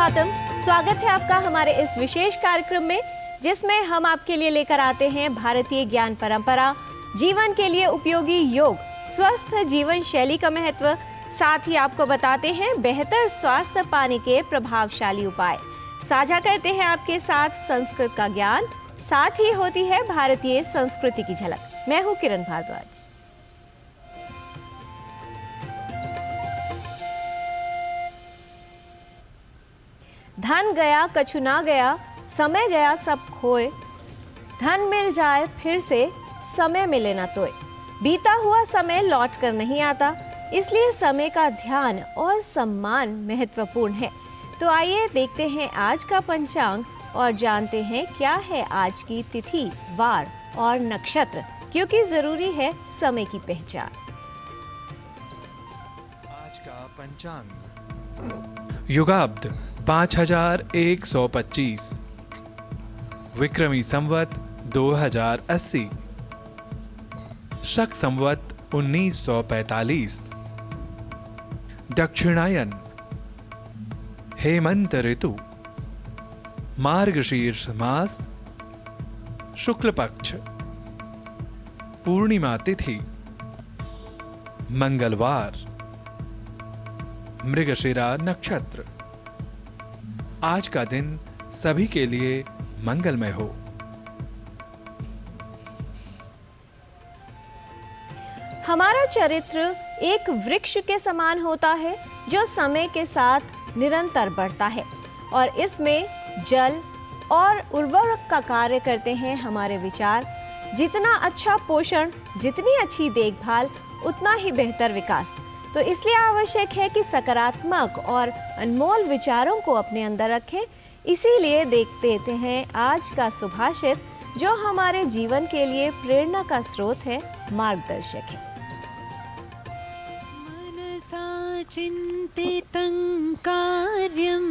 गौतम, स्वागत है आपका हमारे इस विशेष कार्यक्रम में, जिसमें हम आपके लिए लेकर आते हैं भारतीय ज्ञान परंपरा, जीवन के लिए उपयोगी योग, स्वस्थ जीवन शैली का महत्व, साथ ही आपको बताते हैं बेहतर स्वास्थ्य पाने के प्रभावशाली उपाय। साझा करते हैं आपके साथ संस्कृत का ज्ञान, साथ ही होती है भारतीय संस्कृति की झलक। मैं हूं किरण भारद्वाज। धन गया कछु ना गया, समय गया सब खोए, धन मिल जाए फिर से समय मिले ना तोए। बीता हुआ समय लौट कर नहीं आता, इसलिए समय का ध्यान और सम्मान महत्वपूर्ण है। तो आइए देखते हैं आज का पंचांग और जानते हैं क्या है आज की तिथि, वार और नक्षत्र, क्योंकि जरूरी है समय की पहचान। आज का पंचांग। युगाब्द 5125, विक्रमी संवत 2080, शक संवत 1945, दक्षिणायन, हेमंत ऋतु, मार्गशीर्ष मास, शुक्ल पक्ष, पूर्णिमा तिथि, मंगलवार, मृगशिरा नक्षत्र। आज का दिन सभी के लिए मंगलमय हो। हमारा चरित्र एक वृक्ष के समान होता है जो समय के साथ निरंतर बढ़ता है, और इसमें जल और उर्वरक का कार्य करते हैं हमारे विचार। जितना अच्छा पोषण, जितनी अच्छी देखभाल, उतना ही बेहतर विकास। तो इसलिए आवश्यक है कि सकारात्मक और अनमोल विचारों को अपने अंदर रखें। इसीलिए देखते हैं आज का सुभाषित, जो हमारे जीवन के लिए प्रेरणा का स्रोत है, मार्गदर्शक है। मनसा चिन्तितं कार्यं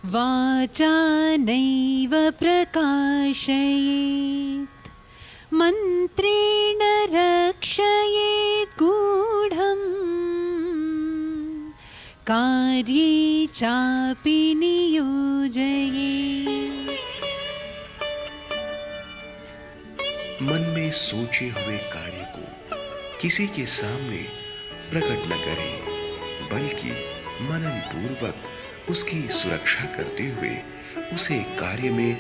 वाचा नैव प्रकाशयेत्, मंत्रेण रक्षयेत् गूढम्, कार्ये चापि नियोजयेत्। मन में सोचे हुए कार्य को किसी के सामने प्रकट न करें, बल्कि मनन पूर्वक उसकी सुरक्षा करते हुए उसे कार्य में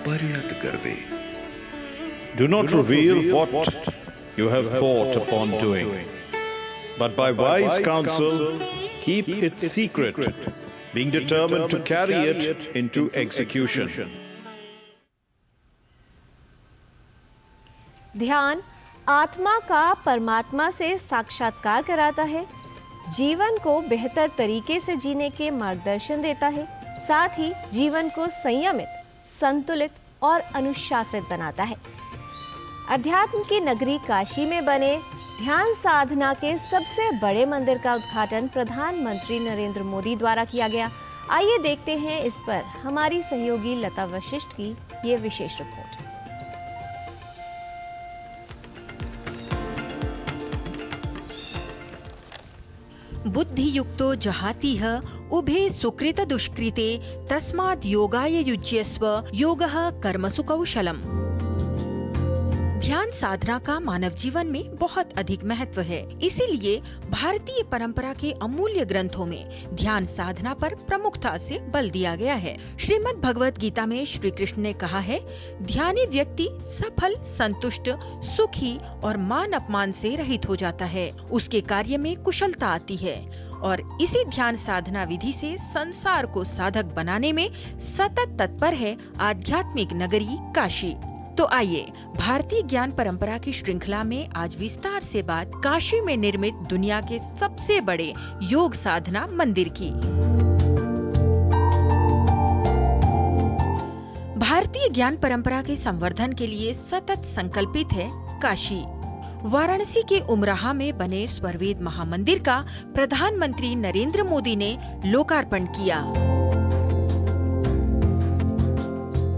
परिणत कर दे। Do not reveal what you have thought upon doing, but by wise counsel keep it secret, being determined to carry it into execution. ध्यान आत्मा का परमात्मा से साक्षात्कार कराता है, जीवन को बेहतर तरीके से जीने के मार्गदर्शन देता है, साथ ही जीवन को संयमित, संतुलित और अनुशासित बनाता है। अध्यात्म की नगरी काशी में बने ध्यान साधना के सबसे बड़े मंदिर का उद्घाटन प्रधानमंत्री नरेंद्र मोदी द्वारा किया गया। आइए देखते हैं इस पर हमारी सहयोगी लता वशिष्ठ की ये विशेष रिपोर्ट। बुद्धियुक्तो जहातिह उभे सुकृत दुष्कृते तस्माद् योगाय युज्यस्व, योगः कर्मसु कौशलम्। ध्यान साधना का मानव जीवन में बहुत अधिक महत्व है, इसीलिए भारतीय परंपरा के अमूल्य ग्रंथों में ध्यान साधना पर प्रमुखता से बल दिया गया है। श्रीमद् भगवत गीता में श्री कृष्ण ने कहा है, ध्यानी व्यक्ति सफल, संतुष्ट, सुखी और मान अपमान से रहित हो जाता है। उसके कार्य में कुशलता आती है और इसी ध्यान साधना विधि से संसार को साधक बनाने में सतत तत्पर है आध्यात्मिक नगरी काशी। तो आइए भारतीय ज्ञान परंपरा की श्रृंखला में आज विस्तार से बात काशी में निर्मित दुनिया के सबसे बड़े योग साधना मंदिर की। भारतीय ज्ञान परंपरा के संवर्धन के लिए सतत संकल्पित है काशी। वाराणसी के उमराहा में बने स्वरवेद महामंदिर का प्रधानमंत्री नरेंद्र मोदी ने लोकार्पण किया।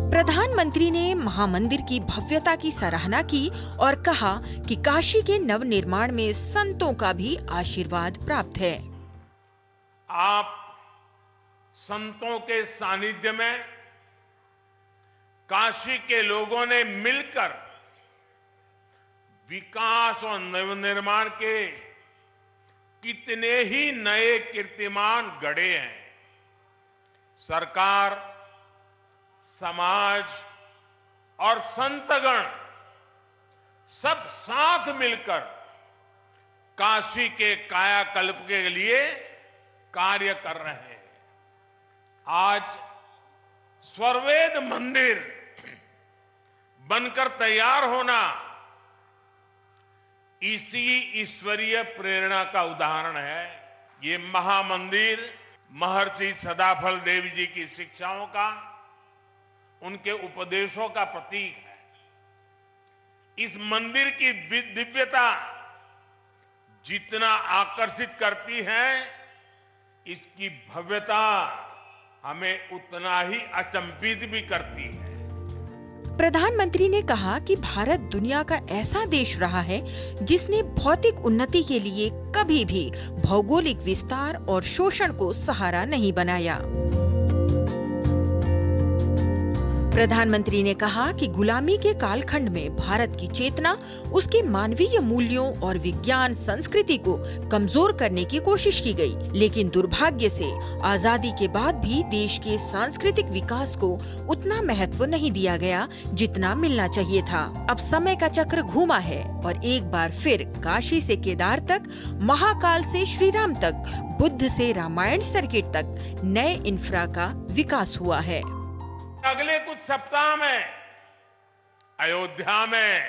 प्रधानमंत्री ने महामंदिर की भव्यता की सराहना की और कहा कि काशी के नव निर्माण में संतों का भी आशीर्वाद प्राप्त है। आप संतों के सानिध्य में काशी के लोगों ने मिलकर विकास और नवनिर्माण के कितने ही नए कीर्तिमान गढ़े हैं। सरकार, समाज और संतगण सब साथ मिलकर काशी के कायाकल्प के लिए कार्य कर रहे हैं। आज स्वर्वेद मंदिर बनकर तैयार होना इसी ईश्वरीय प्रेरणा का उदाहरण है। ये महामंदिर महर्षि सदाफल देव जी की शिक्षाओं का, उनके उपदेशों का प्रतीक है। इस मंदिर की दिव्यता जितना आकर्षित करती है, इसकी भव्यता हमें उतना ही अचंभित भी करती है। प्रधानमंत्री ने कहा कि भारत दुनिया का ऐसा देश रहा है जिसने भौतिक उन्नति के लिए कभी भी भौगोलिक विस्तार और शोषण को सहारा नहीं बनाया। प्रधानमंत्री ने कहा कि गुलामी के कालखंड में भारत की चेतना उसके मानवीय मूल्यों और विज्ञान संस्कृति को कमजोर करने की कोशिश की गई, लेकिन दुर्भाग्य से आजादी के बाद भी देश के सांस्कृतिक विकास को उतना महत्व नहीं दिया गया जितना मिलना चाहिए था। अब समय का चक्र घूमा है और एक बार फिर काशी से केदार तक, महाकाल से श्रीराम तक, बुद्ध से रामायण सर्किट तक नए इंफ्रा का विकास हुआ है। अगले कुछ सप्ताह में अयोध्या में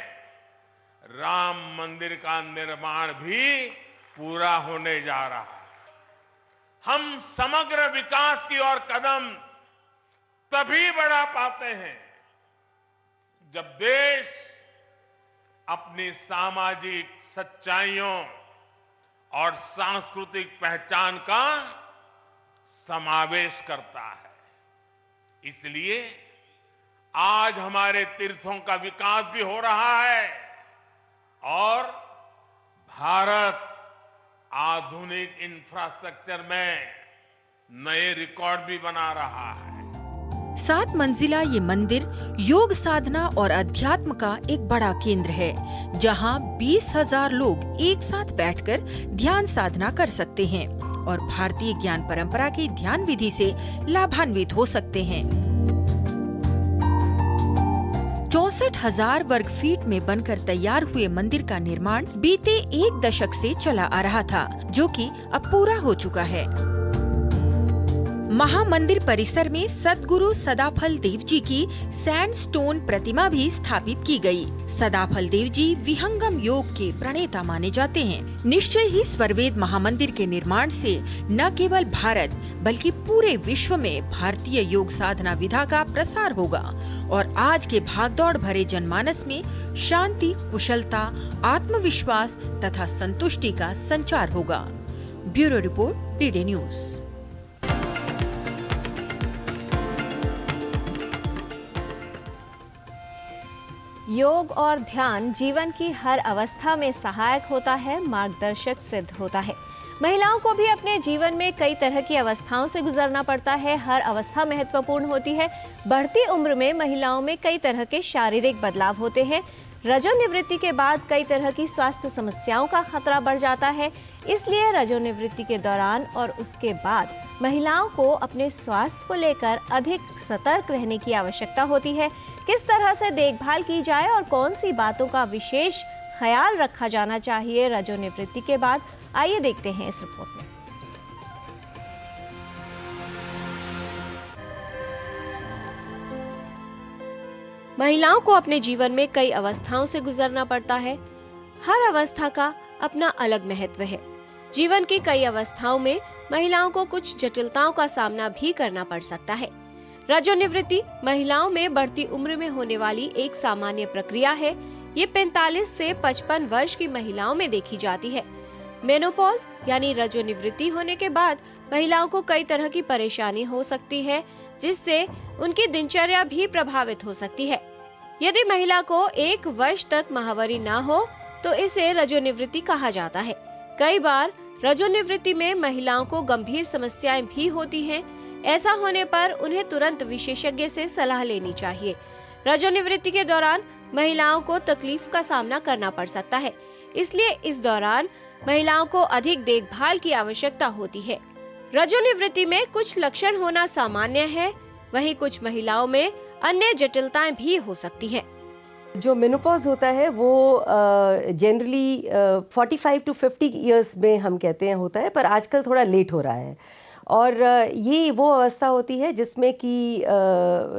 राम मंदिर का निर्माण भी पूरा होने जा रहा है। हम समग्र विकास की ओर कदम तभी बढ़ा पाते हैं जब देश अपनी सामाजिक सच्चाइयों और सांस्कृतिक पहचान का समावेश करता है। इसलिए आज हमारे तीर्थों का विकास भी हो रहा है और भारत आधुनिक इंफ्रास्ट्रक्चर में नए रिकॉर्ड भी बना रहा है। 7 मंजिला ये मंदिर योग साधना और अध्यात्म का एक बड़ा केंद्र है, जहां 20,000 लोग एक साथ बैठकर ध्यान साधना कर सकते हैं और भारतीय ज्ञान परंपरा की ध्यान विधि से लाभान्वित हो सकते हैं। 64,000 वर्ग फीट में बनकर तैयार हुए मंदिर का निर्माण बीते 1 दशक से चला आ रहा था, जो कि अब पूरा हो चुका है। महामंदिर परिसर में सद्गुरु सदाफल देव जी की सैंडस्टोन प्रतिमा भी स्थापित की गई। सदाफल देव जी विहंगम योग के प्रणेता माने जाते हैं। निश्चय ही स्वर्वेद महामंदिर के निर्माण से न केवल भारत बल्कि पूरे विश्व में भारतीय योग साधना विधा का प्रसार होगा और आज के भागदौड़ भरे जनमानस में शांति, कुशलता, आत्मविश्वास तथा संतुष्टि का संचार होगा। Bureau report, DD news. योग और ध्यान जीवन की हर अवस्था में सहायक होता है, मार्गदर्शक सिद्ध होता है। महिलाओं को भी अपने जीवन में कई तरह की अवस्थाओं से गुजरना पड़ता है। हर अवस्था महत्वपूर्ण होती है। बढ़ती उम्र में महिलाओं में कई तरह के शारीरिक बदलाव होते हैं। रजोनिवृत्ति के बाद कई तरह की स्वास्थ्य समस्याओं का खतरा बढ़ जाता है। इसलिए रजोनिवृत्ति के दौरान और उसके बाद महिलाओं को अपने स्वास्थ्य को लेकर अधिक सतर्क रहने की आवश्यकता होती है। किस तरह से देखभाल की जाए और कौन सी बातों का विशेष ख्याल रखा जाना चाहिए रजोनिवृत्ति के बाद, आइए देखते हैं इस रिपोर्ट में। महिलाओं को अपने जीवन में कई अवस्थाओं से गुजरना पड़ता है। हर अवस्था का अपना अलग महत्व है। जीवन की कई अवस्थाओं में महिलाओं को कुछ जटिलताओं का सामना भी करना पड़ सकता है। रजोनिवृत्ति महिलाओं में बढ़ती उम्र में होने वाली एक सामान्य प्रक्रिया है। ये 45 से 55 वर्ष की महिलाओं में देखी जाती है। मेनोपॉज यानी रजोनिवृत्ति होने के बाद महिलाओं को कई तरह की परेशानी हो सकती है, जिससे उनकी दिनचर्या भी प्रभावित हो सकती है। यदि महिला को 1 वर्ष तक माहवारी ना हो तो इसे रजोनिवृत्ति कहा जाता है। कई बार रजोनिवृत्ति में महिलाओं को गंभीर समस्याएं भी होती हैं। ऐसा होने पर उन्हें तुरंत विशेषज्ञ से सलाह लेनी चाहिए। रजोनिवृत्ति के दौरान महिलाओं को तकलीफ का सामना करना पड़ सकता है, इसलिए इस दौरान महिलाओं को अधिक देखभाल की आवश्यकता होती है। रजोनिवृत्ति में कुछ लक्षण होना सामान्य है, वहीं कुछ महिलाओं में अन्य जटिलताएं भी हो सकती हैं। जो मेनोपॉज होता है वो जनरली 45 to 50 इयर्स में हम कहते हैं होता है, पर आजकल थोड़ा लेट हो रहा है। और ये वो अवस्था होती है जिसमें कि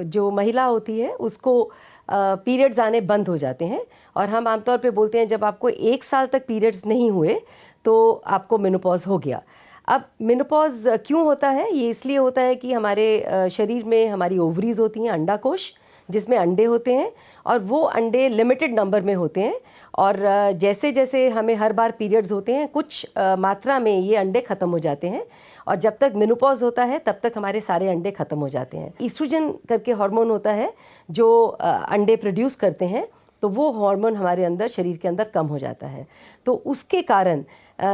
जो महिला होती है उसको पीरियड्स आने बंद हो जाते हैं, और हम आमतौर पे बोलते हैं जब आपको 1 साल तक पीरियड्स नहीं हुए तो आपको मेनोपॉज हो गया। अब मेनोपॉज क्यों होता है? ये इसलिए होता है कि हमारे शरीर में हमारी ओवरीज होती हैं, अंडाकोश, जिसमें अंडे होते हैं, और वो अंडे लिमिटेड नंबर में होते हैं, और जैसे जैसे हमें हर बार पीरियड्स होते हैं कुछ मात्रा में ये अंडे ख़त्म हो जाते हैं, और जब तक मेनोपॉज होता है तब तक हमारे सारे अंडे ख़त्म हो जाते हैं। ईस्ट्रोजन करके हार्मोन होता है जो अंडे प्रोड्यूस करते हैं, तो वो हार्मोन हमारे अंदर शरीर के अंदर कम हो जाता है, तो उसके कारण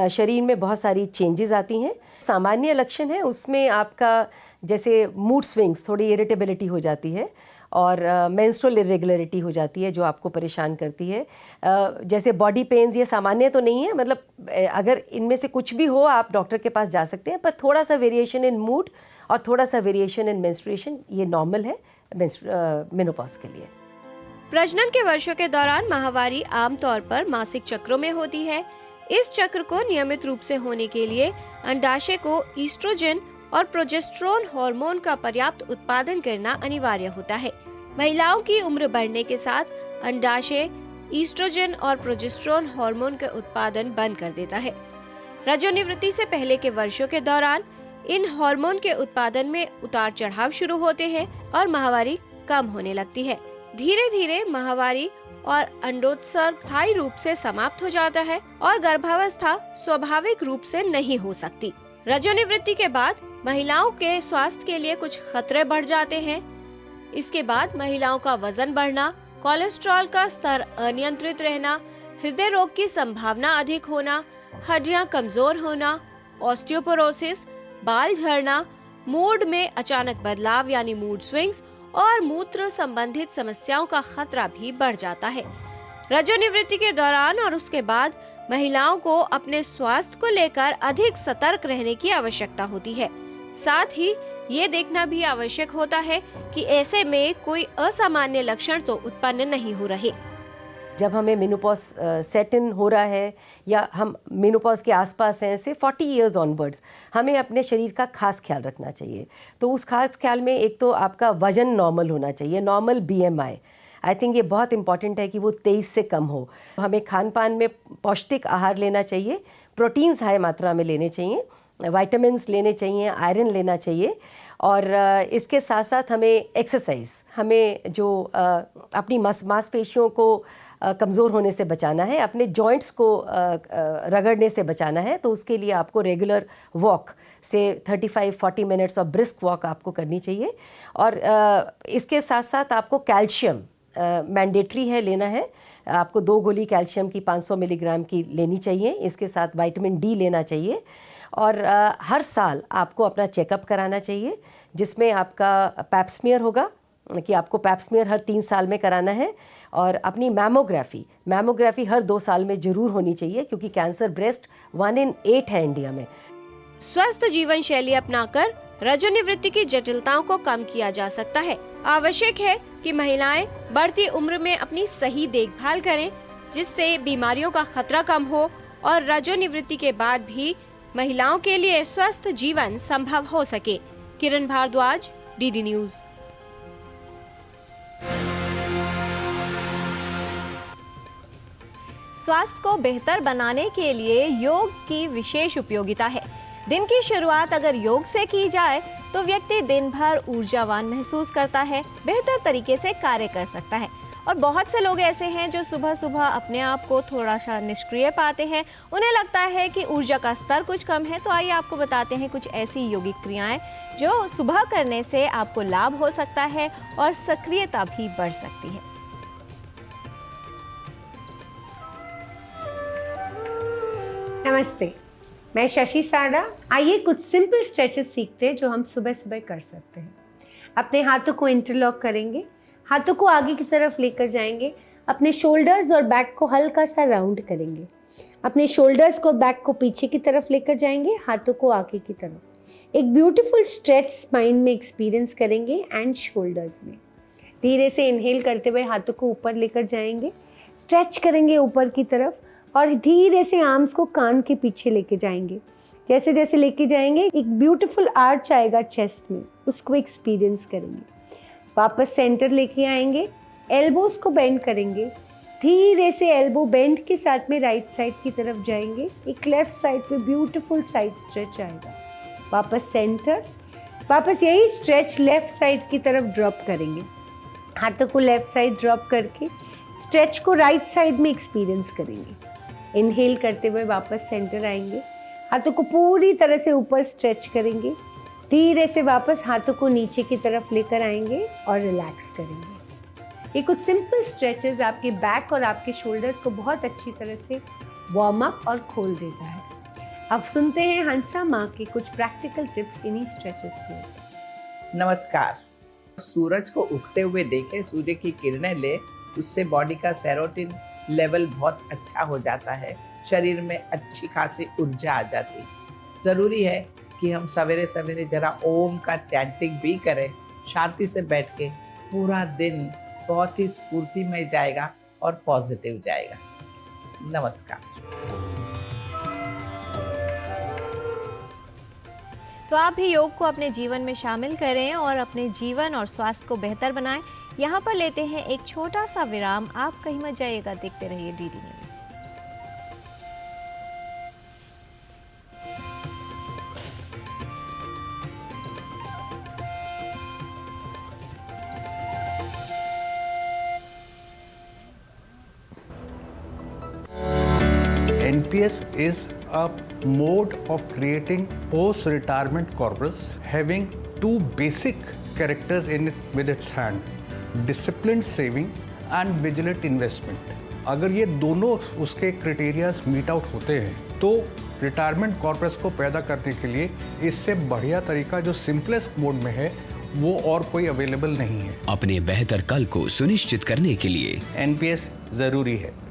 शरीर में बहुत सारी चेंजेस आती हैं। सामान्य लक्षण है उसमें आपका जैसे मूड स्विंग्स, थोड़ी इरिटेबिलिटी हो जाती है, और मेंस्ट्रुअल इरेगुलरिटी हो जाती है जो आपको परेशान करती है। जैसे बॉडी पेन्स, ये सामान्य तो नहीं है, मतलब अगर इनमें से कुछ भी हो आप डॉक्टर के पास जा सकते हैं, पर थोड़ा सा वेरिएशन इन मूड और थोड़ा सा वेरिएशन इन मेंस्ट्रुएशन ये नॉर्मल है मेनोपॉज के लिए। प्रजनन के वर्षों के दौरान माहवारी आमतौर पर मासिक चक्रों में होती है। इस चक्र को नियमित रूप से होने के लिए अंडाशय को ईस्ट्रोजन और प्रोजेस्टेरोन हार्मोन का पर्याप्त उत्पादन करना अनिवार्य होता है। महिलाओं की उम्र बढ़ने के साथ अंडाशय ईस्ट्रोजन और प्रोजेस्टेरोन हार्मोन का उत्पादन बंद कर देता है। रजोनिवृत्ति से पहले के वर्षों के दौरान इन हार्मोन के उत्पादन में उतार चढ़ाव शुरू होते हैं और माहवारी कम होने लगती है। धीरे धीरे माहवारी और अंडोत्सर्ग स्थायी रूप से समाप्त हो जाता है और गर्भावस्था स्वाभाविक रूप से नहीं हो सकती। रजोनिवृत्ति के बाद महिलाओं के स्वास्थ्य के लिए कुछ खतरे बढ़ जाते हैं। इसके बाद महिलाओं का वजन बढ़ना, कोलेस्ट्रॉल का स्तर अनियंत्रित रहना, हृदय रोग की संभावना अधिक होना, हड्डियां कमजोर होना, ऑस्टियोपोरोसिस, बाल झड़ना, मूड में अचानक बदलाव यानी मूड स्विंग्स और मूत्र संबंधित समस्याओं का खतरा भी बढ़ जाता है। रजोनिवृत्ति के दौरान और उसके बाद महिलाओं को अपने स्वास्थ्य को लेकर अधिक सतर्क रहने की आवश्यकता होती है। साथ ही ये देखना भी आवश्यक होता है कि ऐसे में कोई असामान्य लक्षण तो उत्पन्न नहीं हो रहे। जब हमें मेनोपॉज सेट इन हो रहा है या हम मेनोपॉज के आसपास हैं से 40 इयर्स ऑनवर्ड्स, हमें अपने शरीर का खास ख्याल रखना चाहिए। तो उस खास ख्याल में एक तो आपका वजन नॉर्मल होना चाहिए, नॉर्मल BMI। आई थिंक ये बहुत इंपॉर्टेंट है कि वो 23 से कम हो। हमें खान पान में पौष्टिक आहार लेना चाहिए, प्रोटीन्स हाई मात्रा में लेने चाहिए, विटामिन्स लेने चाहिए, आयरन लेना चाहिए, और इसके साथ साथ हमें एक्सरसाइज, हमें जो अपनी मांसपेशियों को कमज़ोर होने से बचाना है, अपने जॉइंट्स को रगड़ने से बचाना है, तो उसके लिए आपको रेगुलर वॉक से 35-40 मिनट्स और ब्रिस्क वॉक आपको करनी चाहिए। और इसके साथ साथ आपको कैल्शियम मैंडेटरी है लेना है। आपको 2 गोली कैल्शियम की 500 मिलीग्राम की लेनी चाहिए। इसके साथ विटामिन D लेना चाहिए, और हर साल आपको अपना चेकअप कराना चाहिए, जिसमें आपका पैप्समियर होगा कि आपको पैप्समियर हर 3 साल में कराना है, और अपनी मैमोग्राफी हर 2 साल में जरूर होनी चाहिए, क्योंकि कैंसर ब्रेस्ट 1 in 8 है इंडिया में। स्वस्थ जीवन शैली अपनाकर रजोनिवृत्ति की जटिलताओं को कम किया जा सकता है। आवश्यक है कि महिलाएं बढ़ती उम्र में अपनी सही देखभाल करें, जिससे बीमारियों का खतरा कम हो और रजोनिवृत्ति के बाद भी महिलाओं के लिए स्वस्थ जीवन संभव हो सके। किरण भारद्वाज, DD न्यूज। स्वास्थ्य को बेहतर बनाने के लिए योग की विशेष उपयोगिता है। दिन की शुरुआत अगर योग से की जाए तो व्यक्ति दिन भर ऊर्जावान महसूस करता है, बेहतर तरीके से कार्य कर सकता है। और बहुत से लोग ऐसे हैं जो सुबह सुबह अपने आप को थोड़ा सा निष्क्रिय पाते हैं, उन्हें लगता है कि ऊर्जा का स्तर कुछ कम है। तो आइए आपको बताते हैं कुछ ऐसी योगिक क्रियाएं जो सुबह करने से आपको लाभ हो सकता है और सक्रियता भी बढ़ सकती है। नमस्ते। मैं शशि सारा। आइए कुछ सिंपल स्ट्रेचेस सीखते हैं जो हम सुबह सुबह कर सकते हैं। अपने हाथों को इंटरलॉक करेंगे, हाथों को आगे की तरफ लेकर जाएंगे, अपने शोल्डर्स और बैक को हल्का सा राउंड करेंगे, अपने शोल्डर्स को बैक को पीछे की तरफ लेकर जाएंगे, हाथों को आगे की तरफ। एक ब्यूटीफुल स्ट्रेच स्पाइन में एक्सपीरियंस करेंगे एंड शोल्डर्स में। धीरे से इनहेल करते हुए हाथों को ऊपर लेकर जाएंगे, स्ट्रेच करेंगे ऊपर की तरफ और धीरे से आर्म्स को कान के पीछे लेके जाएंगे। जैसे जैसे लेके जाएंगे एक ब्यूटीफुल आर्च आएगा चेस्ट में, उसको एक्सपीरियंस करेंगे। वापस सेंटर लेके आएंगे, एल्बोज को बेंड करेंगे, धीरे से एल्बो बेंड के साथ में राइट साइड की तरफ जाएंगे। एक लेफ्ट साइड पे ब्यूटीफुल साइड स्ट्रेच आएगा। वापस सेंटर, वापस यही स्ट्रेच लेफ्ट साइड की तरफ ड्रॉप करेंगे। हाथों को लेफ्ट साइड ड्रॉप करके स्ट्रेच को राइट साइड में एक्सपीरियंस करेंगे। इनहेल करते हुए वापस सेंटर आएंगे, हाथों को पूरी तरह से ऊपर स्ट्रेच करेंगे, धीरे से वापस हाथों को नीचे की तरफ लेकर आएंगे और रिलैक्स करेंगे। ये कुछ सिंपल स्ट्रेचेस आपके बैक और आपके शोल्डर्स को बहुत अच्छी तरह से वार्म अप और खोल देता है। अब सुनते हैं हंसा माँ के कुछ प्रैक्टिकल टिप्स इन्हीं स्ट्रेचेस के। नमस्कार। सूरज को उगते हुए देखें, सूर्य की किरणें ले, उससे बॉडी का सेरोटिन लेवल बहुत अच्छा हो जाता है, शरीर में अच्छी खासी ऊर्जा आ जाती है। ज़रूरी है कि हम सवेरे सवेरे जरा ओम का चैंटिंग भी करें, शांति से बैठ के। पूरा दिन बहुत ही स्फूर्ति में जाएगा और पॉजिटिव जाएगा। नमस्कार। तो आप भी योग को अपने जीवन में शामिल करें और अपने जीवन और स्वास्थ्य को बेहतर बनाएं। यहाँ पर लेते हैं एक छोटा सा विराम। आप कहीं मत जाइएगा, देखते रहिए DD news. NPS is a mode of creating post-retirement corpus having two basic characters in it with its hand: disciplined saving and vigilant investment. अगर ये दोनों उसके क्राइटेरियाज मीट आउट होते हैं तो रिटायरमेंट कॉर्पस को पैदा करने के लिए इससे बढ़िया तरीका जो सिंपलेस्ट मोड में है वो और कोई अवेलेबल नहीं है। अपने बेहतर कल को सुनिश्चित करने के लिए NPS जरूरी है।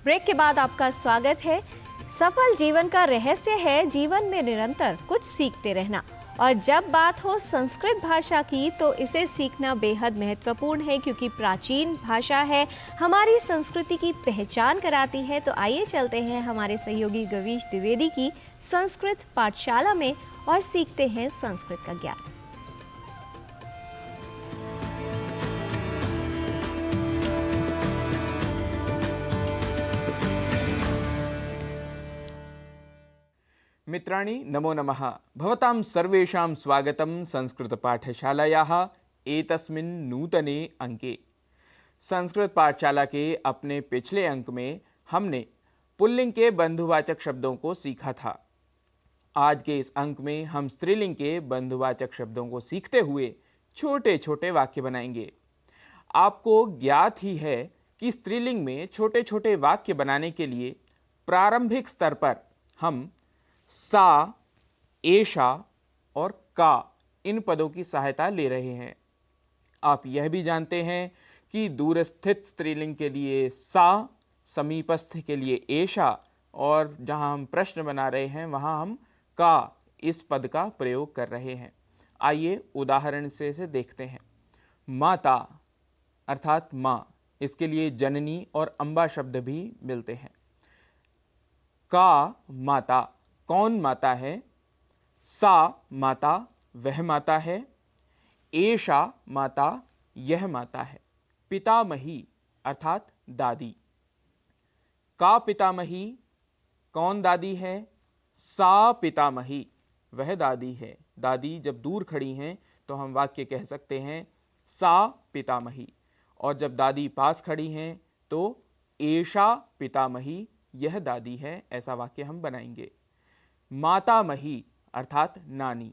ब्रेक के बाद आपका स्वागत है। सफल जीवन का रहस्य है जीवन में निरंतर कुछ सीखते रहना। और जब बात हो संस्कृत भाषा की तो इसे सीखना बेहद महत्वपूर्ण है, क्योंकि प्राचीन भाषा है, हमारी संस्कृति की पहचान कराती है। तो आइए चलते हैं हमारे सहयोगी गवीश द्विवेदी की संस्कृत पाठशाला में और सीखते हैं संस्कृत का ज्ञान। मित्राणि नमो नमः। भवतां सर्वेषां स्वागतं संस्कृतपाठशालायाः एतस्मिन् नूतने अंके। संस्कृत पाठशाला के अपने पिछले अंक में हमने पुल्लिंग के बंधुवाचक शब्दों को सीखा था। आज के इस अंक में हम स्त्रीलिंग के बंधुवाचक शब्दों को सीखते हुए छोटे छोटे वाक्य बनाएंगे। आपको ज्ञात ही है कि स्त्रीलिंग में छोटे छोटे वाक्य बनाने के लिए प्रारंभिक स्तर पर हम सा, एषा और का इन पदों की सहायता ले रहे हैं। आप यह भी जानते हैं कि दूरस्थित स्त्रीलिंग के लिए सा, समीपस्थ के लिए एषा और जहां हम प्रश्न बना रहे हैं वहां हम का इस पद का प्रयोग कर रहे हैं। आइए उदाहरण से इसे देखते हैं। माता अर्थात माँ, इसके लिए जननी और अम्बा शब्द भी मिलते हैं। का माता, कौन माता है? सा माता, वह माता है। एषा माता, यह माता है। पितामही अर्थात दादी। का पितामही, कौन दादी है? सा पितामही, वह दादी है। दादी जब दूर खड़ी हैं तो हम वाक्य कह सकते हैं सा पितामही, और जब दादी पास खड़ी हैं तो एषा पितामही, यह दादी है, ऐसा वाक्य हम बनाएंगे। मातामही अर्थात नानी,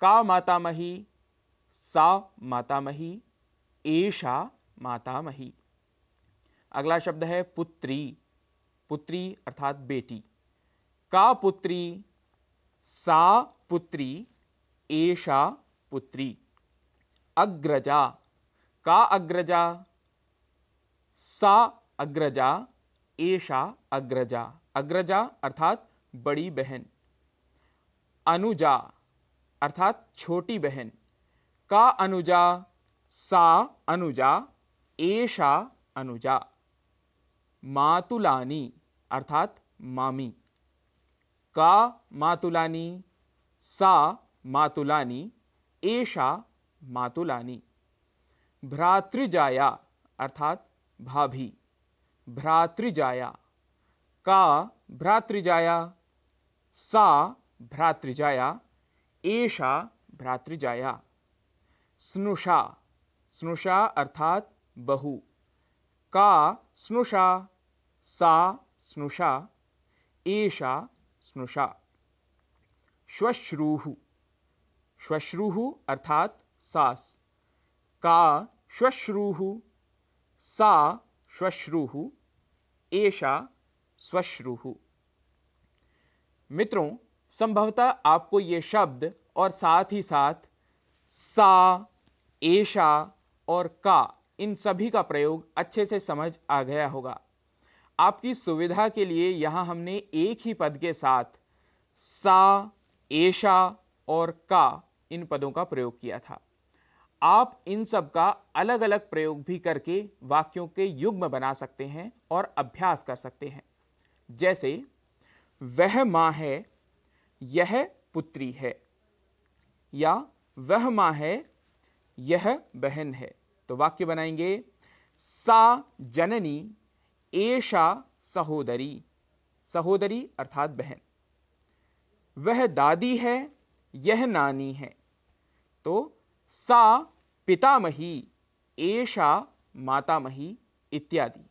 का मातामही, सा मातामही, एषा मातामही। अगला शब्द है पुत्री, पुत्री अर्थात बेटी, का पुत्री, सा पुत्री, एषा पुत्री। अग्रजा, का अग्रजा, सा अग्रजा, एषा अग्रजा। अग्रजा अर्थात बड़ी बहन। अनुजा अर्थात छोटी बहन, का अनुजा, सा अनुजा, एषा अनुजा। मातुलानी अर्थात मामी, का मातुलानी, सा मातुलानी, एषा मातुलानी। भ्रातृजाया अर्थात भाभी, भ्रातृजाया, का भ्रातृजाया, सा भ्रातृजाया, एषा भ्रातृजाया। स्नुषा, स्नुषा अर्थात बहू, का स्नुषा, सा स्नुषा, एषा स्नुषा। श्वश्रूः, श्वश्रूः अर्थात सास, का श्वश्रूः, सा श्वश्रूः, एषा श्वश्रूः। मित्रों, संभवतः आपको ये शब्द और साथ ही साथ सा, एषा और का, इन सभी का प्रयोग अच्छे से समझ आ गया होगा। आपकी सुविधा के लिए यहाँ हमने एक ही पद के साथ सा, एषा और का, इन पदों का प्रयोग किया था। आप इन सब का अलग अलग प्रयोग भी करके वाक्यों के युग्म बना सकते हैं और अभ्यास कर सकते हैं। जैसे वह माँ है, यह पुत्री है, या वह माँ है, यह बहन है। तो वाक्य बनाएंगे, सा जननी, एषा सहोदरी, सहोदरी अर्थात बहन। वह दादी है, यह नानी है। तो सा पितामही, एषा मातामही इत्यादि।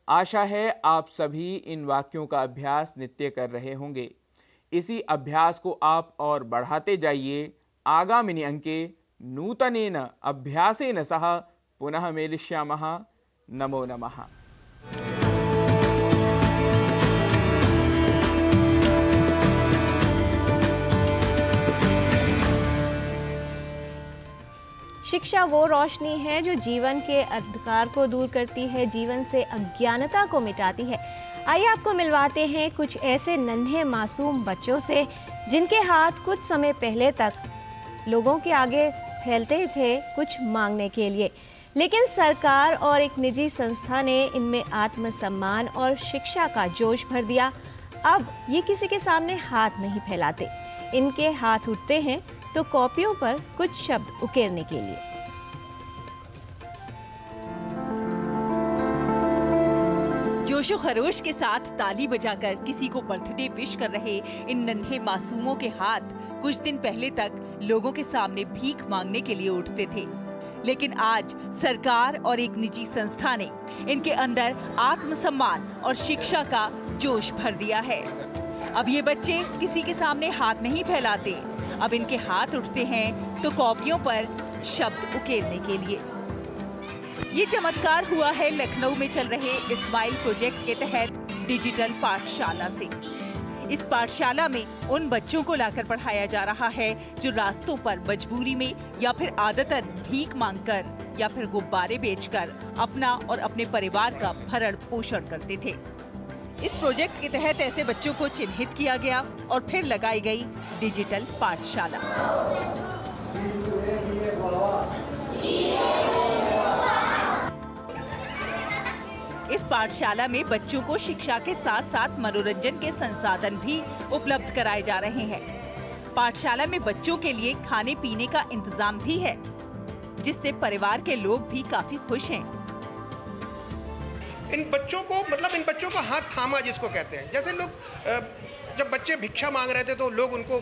आशा है आप सभी इन वाक्यों का अभ्यास नित्य कर रहे होंगे। इसी अभ्यास को आप और बढ़ाते जाइए। आगामिनि अंके नूतनेन अभ्यासेन सह पुनः मेलिष्यामः। नमो नमः। शिक्षा वो रोशनी है जो जीवन के अंधकार को दूर करती है, जीवन से अज्ञानता को मिटाती है। आइए आपको मिलवाते हैं कुछ ऐसे नन्हे मासूम बच्चों से जिनके हाथ कुछ समय पहले तक लोगों के आगे फैलते थे कुछ मांगने के लिए, लेकिन सरकार और एक निजी संस्था ने इनमें आत्मसम्मान और शिक्षा का जोश भर दिया। अब ये किसी के सामने हाथ नहीं फैलाते, इनके हाथ उठते हैं तो कॉपियों पर कुछ शब्द उकेरने के लिए। जोशो खरोश के साथ ताली बजाकर किसी को बर्थडे विश कर रहे इन नन्हे मासूमों के हाथ कुछ दिन पहले तक लोगों के सामने भीख मांगने के लिए उठते थे, लेकिन आज सरकार और एक निजी संस्था ने इनके अंदर आत्मसम्मान और शिक्षा का जोश भर दिया है। अब ये बच्चे किसी के सामने हाथ नहीं फैलाते, अब इनके हाथ उठते हैं तो कॉपियों पर शब्द उकेरने के लिए। ये चमत्कार हुआ है लखनऊ में चल रहे इस्माइल प्रोजेक्ट के तहत डिजिटल पाठशाला से। इस पाठशाला में उन बच्चों को लाकर पढ़ाया जा रहा है जो रास्तों पर मजबूरी में या फिर आदतन भीख मांगकर या फिर गुब्बारे बेचकर अपना और अपने परिवार का भरण पोषण करते थे। इस प्रोजेक्ट के तहत ऐसे बच्चों को चिन्हित किया गया और फिर लगाई गई डिजिटल पाठशाला। इस पाठशाला में बच्चों को शिक्षा के साथ साथ मनोरंजन के संसाधन भी उपलब्ध कराए जा रहे हैं। पाठशाला में बच्चों के लिए खाने पीने का इंतजाम भी है, जिससे परिवार के लोग भी काफी खुश हैं। इन बच्चों को इन बच्चों का हाथ थामा जिसको कहते हैं। जैसे लोग जब बच्चे भिक्षा मांग रहे थे तो लोग उनको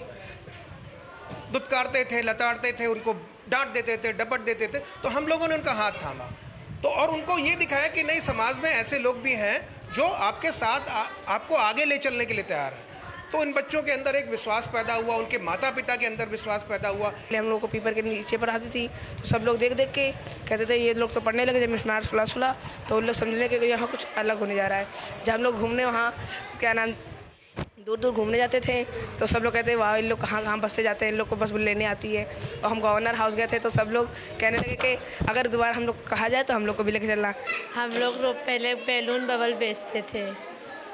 दुत्कारते थे, लताड़ते थे, उनको डांट देते थे, डपट देते थे, तो हम लोगों ने उनका हाथ थामा तो और उनको ये दिखाया कि नहीं, समाज में ऐसे लोग भी हैं जो आपके साथ आपको आगे ले चलने के लिए तैयार है। तो इन बच्चों के अंदर एक विश्वास पैदा हुआ, उनके माता पिता के अंदर विश्वास पैदा हुआ। हम लोग को पेपर के नीचे पढ़ाती थी तो सब लोग देख देख के कहते थे ये लोग तो पढ़ने लगे। जब मिशनार सुला तो उन लोग समझने के यहाँ कुछ अलग होने जा रहा है। जब हम लोग घूमने वहाँ क्या नाम दूर दूर घूमने जाते थे तो सब लोग कहते वाह इन लोग कहाँ कहाँ बस से जाते हैं, इन लोग को बस लेने आती है। और हम गवर्नर हाउस गए थे तो सब लोग कहने लगे कि अगर दोबारा हम लोग कहा जाए तो हम लोग को भी लेके चलना। हम लोग पहले बैलून बबल बेचते थे,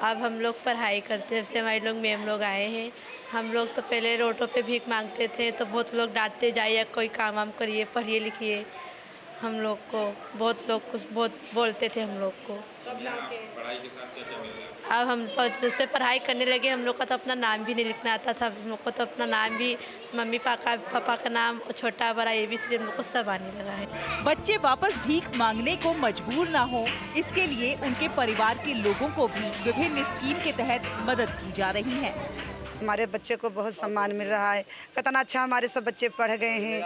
अब हम लोग पढ़ाई करते हैं। जब से हमारे लोग मैम लोग आए हैं, हम लोग तो पहले रोडों पे भीख मांगते थे तो बहुत लोग डांटते जाइए, कोई काम वाम करिए, पढ़िए लिखिए। हम लोग को बहुत लोग कुछ बहुत बोलते थे हम लोग को। अब हम उससे पढ़ाई करने लगे, हम लोग का तो अपना नाम भी नहीं लिखना आता था। हम लोग को तो अपना नाम भी मम्मी पापा का नाम छोटा बड़ा ABC हम लोग को सब आने लगा है। बच्चे वापस भीख मांगने को मजबूर ना हो, इसके लिए उनके परिवार के लोगों को भी विभिन्न स्कीम के तहत मदद की जा रही है। हमारे बच्चे को बहुत सम्मान मिल रहा है। कितना अच्छा हमारे सब बच्चे पढ़ गए हैं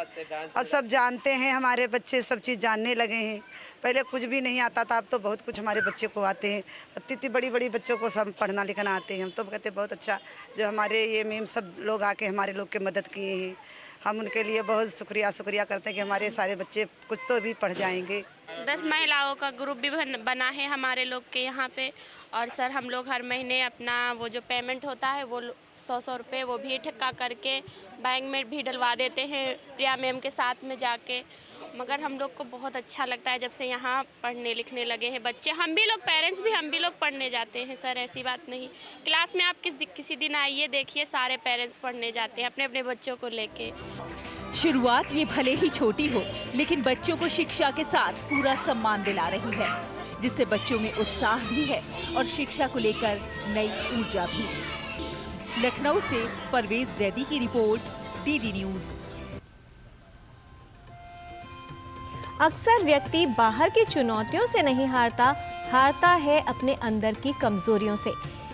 और सब जानते हैं। हमारे बच्चे सब चीज़ जानने लगे हैं। पहले कुछ भी नहीं आता था, अब तो बहुत कुछ हमारे बच्चे को आते हैं। इतनी बड़ी बड़ी बच्चों को सब पढ़ना लिखना आते हैं। हम तो कहते बहुत अच्छा जो हमारे ये मैम सब लोग आके हमारे लोग की मदद किए हैं। हम उनके लिए बहुत शुक्रिया करते हैं कि हमारे सारे बच्चे कुछ तो भी पढ़ जाएंगे। 10 महिलाओं का ग्रुप भी बना है हमारे लोग के यहाँ पे। और सर हम लोग हर महीने अपना वो जो पेमेंट होता है वो 100 रुपये वो भी इकट्ठा करके बैंक में भी डलवा देते हैं प्रिया मैम के साथ में जाके। मगर हम लोग को बहुत अच्छा लगता है जब से यहाँ पढ़ने लिखने लगे हैं बच्चे। हम भी लोग पेरेंट्स भी हम भी लोग पढ़ने जाते हैं सर, ऐसी बात नहीं। क्लास में आप किसी दिन आइए, देखिए सारे पेरेंट्स पढ़ने जाते हैं अपने अपने बच्चों को लेके। शुरुआत ये भले ही छोटी हो, लेकिन बच्चों को शिक्षा के साथ पूरा सम्मान दिला रही है, जिससे बच्चों में उत्साह भी है और शिक्षा को लेकर नई ऊर्जा भी। लखनऊ से परवेज जैदी की रिपोर्ट, DD न्यूज़। अक्सर व्यक्ति बाहर की चुनौतियों से नहीं हारता है अपने अंदर की कमजोरियों से।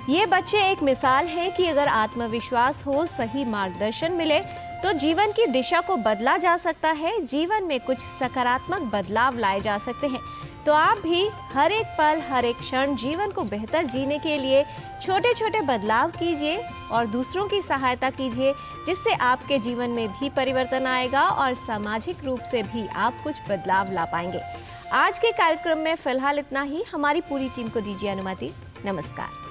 ये बच्चे एक मिसाल है कि अगर आत्मविश्वास हो, सही मार्गदर्शन मिले तो जीवन की दिशा को बदला जा सकता है, जीवन में कुछ सकारात्मक बदलाव लाए जा सकते हैं। तो आप भी हर एक पल, हर एक क्षण जीवन को बेहतर जीने के लिए छोटे छोटे बदलाव कीजिए और दूसरों की सहायता कीजिए, जिससे आपके जीवन में भी परिवर्तन आएगा और सामाजिक रूप से भी आप कुछ बदलाव ला पाएंगे। आज के कार्यक्रम में फिलहाल इतना ही। हमारी पूरी टीम को दीजिए अनुमति। नमस्कार।